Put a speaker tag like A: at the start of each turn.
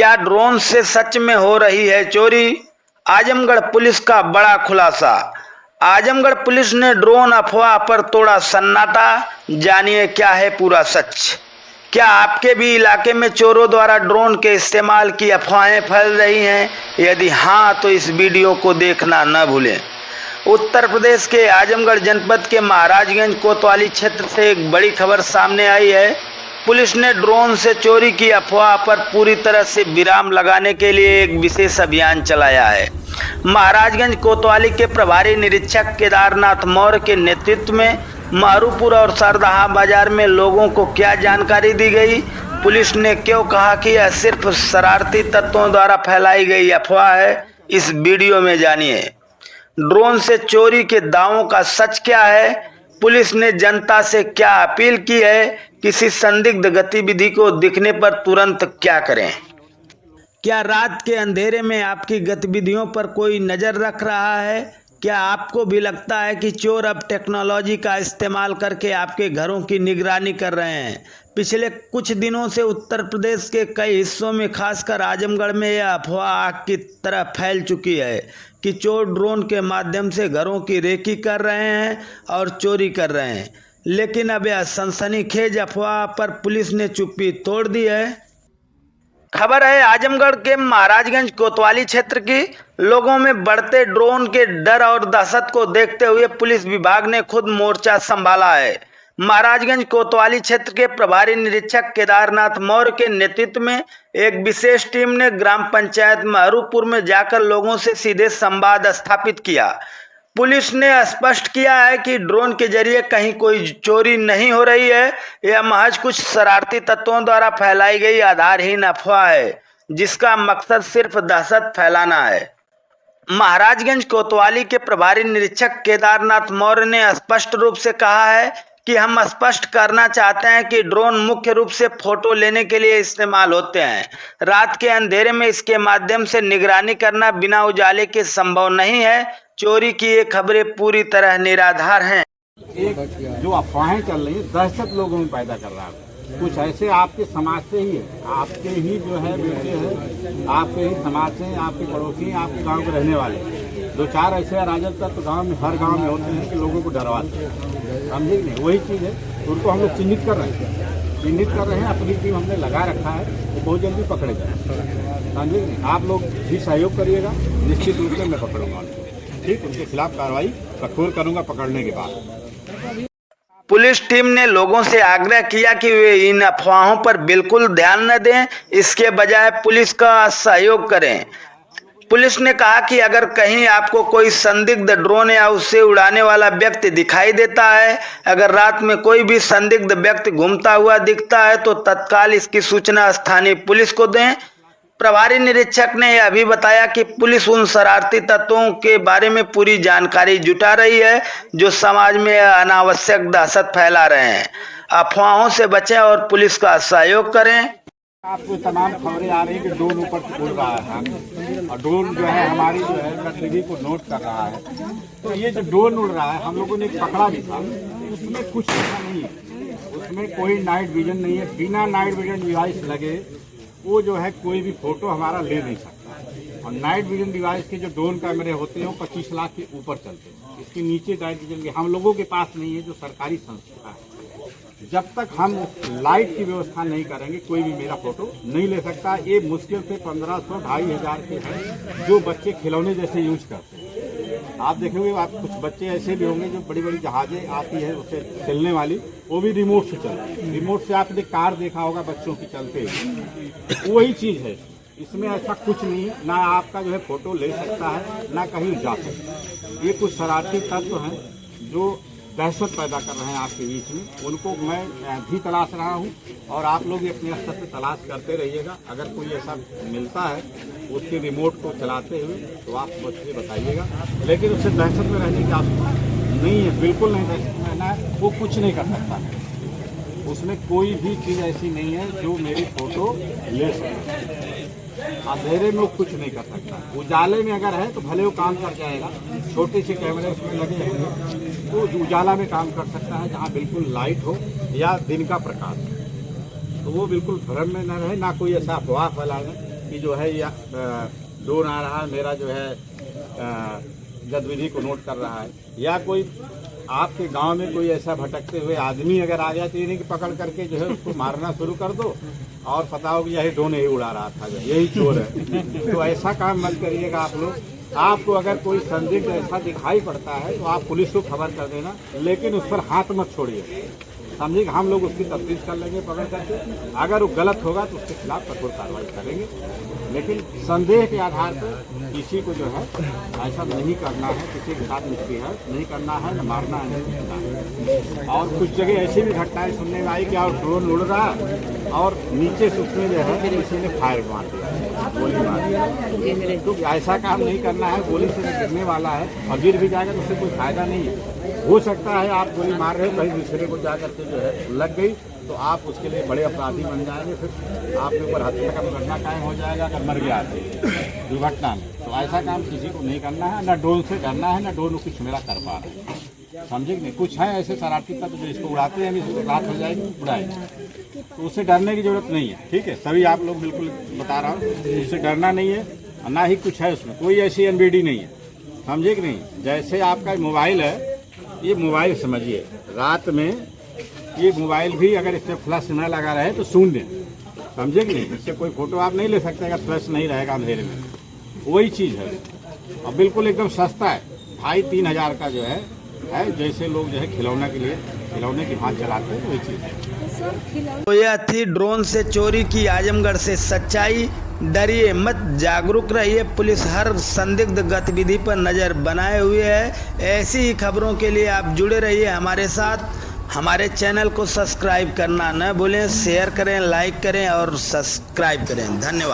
A: क्या ड्रोन से सच में हो रही है चोरी? आजमगढ़ पुलिस का बड़ा खुलासा। आजमगढ़ पुलिस ने ड्रोन अफवाह पर तोड़ा सन्नाटा। जानिए क्या है पूरा सच। क्या आपके भी इलाके में चोरों द्वारा ड्रोन के इस्तेमाल की अफवाहें फैल रही हैं? यदि हाँ तो इस वीडियो को देखना न भूलें। उत्तर प्रदेश के आजमगढ़ जनपद के महाराजगंज कोतवाली क्षेत्र से एक बड़ी खबर सामने आई है। पुलिस ने ड्रोन से चोरी की अफवाह पर पूरी तरह से विराम लगाने के लिए एक विशेष अभियान चलाया है। महाराजगंज कोतवाली के प्रभारी निरीक्षक केदारनाथ मौर्य के नेतृत्व में मारूपुर और सरदाहा बाजार में लोगों को क्या जानकारी दी गई, पुलिस ने क्यों कहा कि यह सिर्फ शरारती तत्वों द्वारा फैलाई गई अफवाह है, इस वीडियो में जानिए। ड्रोन से चोरी के दावों का सच क्या है, पुलिस ने जनता से क्या अपील की है, किसी संदिग्ध गतिविधि को दिखने पर तुरंत क्या करें। क्या रात के अंधेरे में आपकी गतिविधियों पर कोई नज़र रख रहा है? क्या आपको भी लगता है कि चोर अब टेक्नोलॉजी का इस्तेमाल करके आपके घरों की निगरानी कर रहे हैं? पिछले कुछ दिनों से उत्तर प्रदेश के कई हिस्सों में खासकर आजमगढ़ में यह अफवाह आग की तरह फैल चुकी है कि चोर ड्रोन के माध्यम से घरों की रेकी कर रहे हैं और चोरी कर रहे हैं। लेकिन अब यह सनसनीखेज अफवाह पर पुलिस ने चुप्पी तोड़ दी है। खबर है आजमगढ़ के महाराजगंज कोतवाली क्षेत्र की। लोगों में बढ़ते ड्रोन के डर और दहशत को देखते हुए पुलिस विभाग ने खुद मोर्चा संभाला है। महाराजगंज कोतवाली क्षेत्र के प्रभारी निरीक्षक केदारनाथ मौर्य के नेतृत्व में एक विशेष टीम ने ग्राम पंचायत मारूपुर में जाकर लोगों से सीधे संवाद स्थापित किया। पुलिस ने स्पष्ट किया है कि ड्रोन के जरिए कहीं कोई चोरी नहीं हो रही है। यह महज कुछ शरारती तत्वों द्वारा फैलाई गई आधारहीन अफवाह है, जिसका मकसद सिर्फ दहशत फैलाना है। महाराजगंज कोतवाली के प्रभारी निरीक्षक केदारनाथ मौर्य ने स्पष्ट रूप से कहा है कि हम स्पष्ट करना चाहते हैं कि ड्रोन मुख्य रूप से फोटो लेने के लिए इस्तेमाल होते हैं। रात के अंधेरे में इसके माध्यम से निगरानी करना बिना उजाले के संभव नहीं है। चोरी की ये खबरें पूरी तरह निराधार हैं।
B: एक जो अफवाहें चल रही है दहशत लोगों में पैदा कर रहा है। कुछ ऐसे आपके समाज से ही है, आपके ही जो है बेटे हैं, आपके ही समाज से, आपके पड़ोसी हैं, आपके गांव के रहने वाले। दो चार ऐसे अराजक तत्व गांव में, हर गांव में होते हैं कि लोगों को डरवाते हैं। समझे नहीं, वही चीज़ है। उनको हम लोग चिन्हित कर रहे हैं। अपनी टीम हमने लगा रखा है, वो बहुत जल्दी पकड़े जाए। समझे नहीं, आप लोग भी सहयोग करिएगा, निश्चित रूप से मैं पकड़ूंगा उनको। ठीक, उनके खिलाफ कार्रवाई कठोर करूंगा पकड़ने के बाद।
A: पुलिस टीम ने लोगों से आग्रह किया कि वे इन अफवाहों पर बिल्कुल ध्यान न दें, इसके बजाय पुलिस का सहयोग करें। पुलिस ने कहा कि अगर कहीं आपको कोई संदिग्ध ड्रोन या उससे उड़ाने वाला व्यक्ति दिखाई देता है, अगर रात में कोई भी संदिग्ध व्यक्ति घूमता हुआ दिखता है तो तत्काल इसकी सूचना स्थानीय पुलिस को दें। प्रभारी निरीक्षक ने यह भी बताया कि पुलिस उन शरारती तत्वों के बारे में पूरी जानकारी जुटा रही है जो समाज में अनावश्यक दहशत फैला रहे हैं। अफवाहों से बचें और पुलिस का सहयोग करें।
B: आपको तमाम खबरें आ रही है कि ड्रोन ऊपर से उड़ रहा है और ड्रोन जो है हमारी जो है गतिविधि को नोट कर रहा है। तो ये जो ड्रोन उड़ रहा है हम लोगों ने पकड़ा भी था, उसमें कुछ ऐसा नहीं है, उसमें कोई नाइट विजन नहीं है। बिना नाइट विजन डिवाइस लगे वो जो है कोई भी फोटो हमारा ले नहीं सकता। और नाइट विजन डिवाइस के जो ड्रोन कैमरे होते हैं वो 25 लाख के ऊपर चलते हैं। इसके नीचे नाइट विजन के हम लोगों के पास नहीं है, जो सरकारी संस्था है। जब तक हम लाइट की व्यवस्था नहीं करेंगे कोई भी मेरा फोटो नहीं ले सकता। ये मुश्किल से 1500-2500 के हैं जो बच्चे खिलौने जैसे यूज करते हैं। आप देखेंगे, आप कुछ बच्चे ऐसे भी होंगे जो बड़ी बड़ी जहाजें आती है उससे खेलने वाली, वो भी रिमोट से चलती है। रिमोट से आपने कार देखा होगा बच्चों की चलते, वही चीज़ है। इसमें ऐसा कुछ नहीं है, ना आपका जो है फोटो ले सकता है ना कहीं जा सकता है। ये कुछ शरारती तत्व हैं जो दहशत पैदा कर रहे हैं आपके बीच में। उनको मैं भी तलाश रहा हूं और आप लोग अपने स्तर से तलाश करते रहिएगा। अगर कोई ऐसा मिलता है उसके रिमोट को चलाते हुए तो आप मुझे बताइएगा, लेकिन उससे दहशत में रहने की आवश्यकता नहीं है, बिल्कुल नहीं दहशत में रहना है। वो कुछ नहीं कर सकता है, उसमें कोई भी चीज़ ऐसी नहीं है जो मेरी फोटो ले सके। अंधेरे में वो कुछ नहीं कर सकता। उजाले में अगर है तो भले वो काम कर जाएगा, छोटे से कैमरे उसमें लगे होंगे तो उजाला में काम कर सकता है। जहाँ बिल्कुल लाइट हो या दिन का प्रकाश हो तो वो बिल्कुल भ्रम में न रहे, ना कोई ऐसा अफवाह फैलाए कि जो है या ड्रोन आ रहा है, मेरा जो है गतिविधि को नोट कर रहा है, या कोई आपके गांव में कोई ऐसा भटकते हुए आदमी अगर आ गया तो ये नहीं कि पकड़ करके जो है उसको मारना शुरू कर दो और पता हो कि यही ड्रोन यही उड़ा रहा था, यही चोर है। तो ऐसा काम मत करिएगा आप लोग। आपको अगर कोई संदिग्ध ऐसा दिखाई पड़ता है तो आप पुलिस को खबर कर देना, लेकिन उस पर हाथ मत छोड़िए, समझिए। हम लोग उसकी तफ्तीश कर लेंगे पकड़ करके, अगर वो गलत होगा तो उसके खिलाफ कठोर कार्रवाई करेंगे, लेकिन संदेह के आधार पर किसी को जो है ऐसा नहीं करना है, किसी के साथ मिसबिहेव नहीं करना है, न मारना है, नहीं करना है। और कुछ जगह ऐसी भी घटनाएं सुनने में आई कि और ड्रोन उड़ रहा है और नीचे से उसमें जो है किसी ने फायर मार दिया, गोली मार दिया। तो ऐसा काम नहीं करना है, गोली से गिरने वाला है और गिर भी जाएगा तो उससे कोई फायदा नहीं है। हो सकता है आप गोली मार रहे हो, कहीं दूसरे को जा करके जो है लग गई तो आप उसके लिए बड़े अपराधी बन जाएंगे, फिर आपके ऊपर हत्या का मुकदमा कायम हो जाएगा अगर मर गया दुर्घटना में। तो ऐसा काम किसी को नहीं करना है, ना ड्रोन से डरना है, ना ड्रोन कुछ मेरा कर पा रहे हैं, समझे कि नहीं। कुछ है ऐसे शरारती तत्व जो इसको उड़ाते हैं, इसको रात हो जाएगी उड़ाएंगे, तो उससे डरने की जरूरत नहीं है, ठीक है। सभी आप लोग बिल्कुल बता रहा हूँ, उससे डरना नहीं है, ना ही कुछ है उसमें, कोई ऐसी एनबीडी नहीं है, समझे कि नहीं। जैसे आपका मोबाइल है, ये मोबाइल समझिए, रात में ये मोबाइल भी अगर इसमें फ्लैश न लगा रहे तो शून्य, समझे कि नहीं। इससे कोई फोटो आप नहीं ले सकते अगर फ्लैश नहीं रहेगा अंधेरे में, वही चीज़ है। और बिल्कुल एकदम सस्ता है, 2,500-3 हज़ार का जो है जैसे लोग जो है खिलौने के लिए खिलौने की भात चलाते हैं, वही चीज़ है।
A: तो यह थी ड्रोन से चोरी की आजमगढ़ से सच्चाई। डरिए मत, जागरूक रहिए। पुलिस हर संदिग्ध गतिविधि पर नज़र बनाए हुए है। ऐसी ही खबरों के लिए आप जुड़े रहिए हमारे साथ। हमारे चैनल को सब्सक्राइब करना न भूलें, शेयर करें, लाइक करें और सब्सक्राइब करें। धन्यवाद।